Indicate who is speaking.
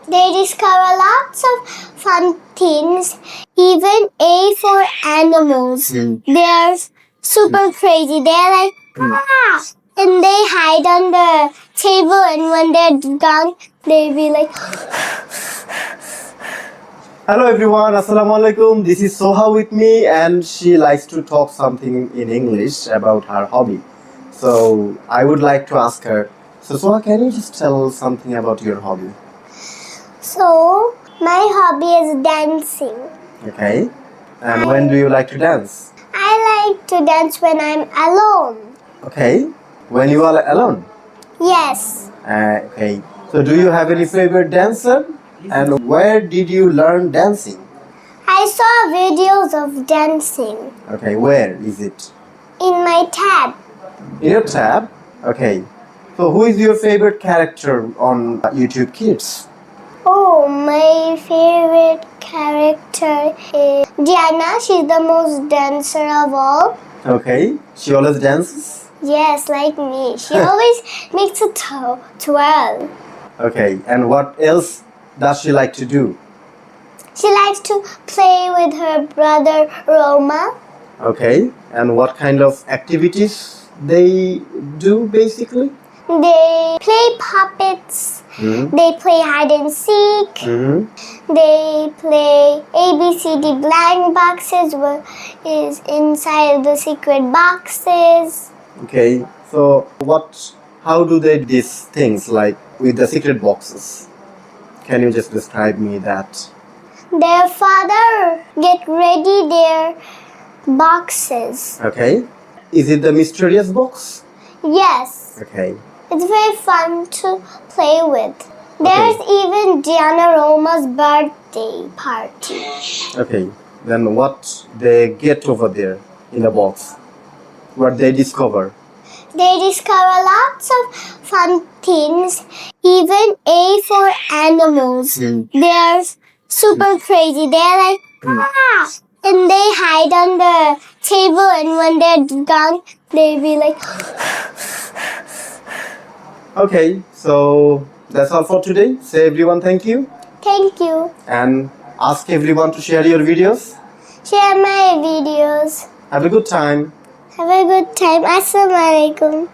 Speaker 1: They discover lots of fun things, even A for animals. They're super crazy. They're like, ah! And they hide on the table, and when they're done, they'll be like,
Speaker 2: Hello everyone, Assalamu alaikum. This is Soha with me, and she likes to talk something in English about her hobby. So I would like to ask her, so Soha, can you just tell something about your hobby?
Speaker 1: So, my hobby is dancing.
Speaker 2: Okay. And when do you like to dance?
Speaker 1: I like to dance when I'm alone.
Speaker 2: Okay. When you are alone?
Speaker 1: Yes.
Speaker 2: Okay. So do you have any favorite dancer? And where did you learn dancing?
Speaker 1: I saw videos of dancing
Speaker 2: Okay, where is it?
Speaker 1: in my tab.
Speaker 2: In your tab? Okay. So who is your favorite character on YouTube Kids?
Speaker 1: Oh, my favorite character is Diana. She's the most dancer of all.
Speaker 2: Okay. She always dances?
Speaker 1: Yes, like me. She always makes a twirl.
Speaker 2: Okay. And what else does she like to do?
Speaker 1: She likes to play with her brother Roma.
Speaker 2: Okay. And what kind of activities they do basically?
Speaker 1: They play puppets.
Speaker 2: Mm-hmm.
Speaker 1: They play hide and seek.
Speaker 2: Mm-hmm.
Speaker 1: They play ABCD blank boxes, what is inside the secret boxes.
Speaker 2: Okay. So how do they do these things like with the secret boxes? Can you just describe me that?
Speaker 1: Their father get ready their boxes.
Speaker 2: Okay. Is it the mysterious box?
Speaker 1: Yes,
Speaker 2: Okay.
Speaker 1: it's very fun to play with. There's even Diana Roma's birthday party.
Speaker 2: Okay. Then what they get over there in the box? What they discover?
Speaker 1: They discover lots of fun things, even A for animals. They're super crazy. They're like, ah! And they hide on the table, and when they're done, they'll be like,
Speaker 2: Okay. So that's all for today. Say everyone thank you
Speaker 1: thank you.
Speaker 2: and ask everyone to share your videos.
Speaker 1: Share my videos.
Speaker 2: Have a good time.
Speaker 1: Have a good time. Assalamualaikum.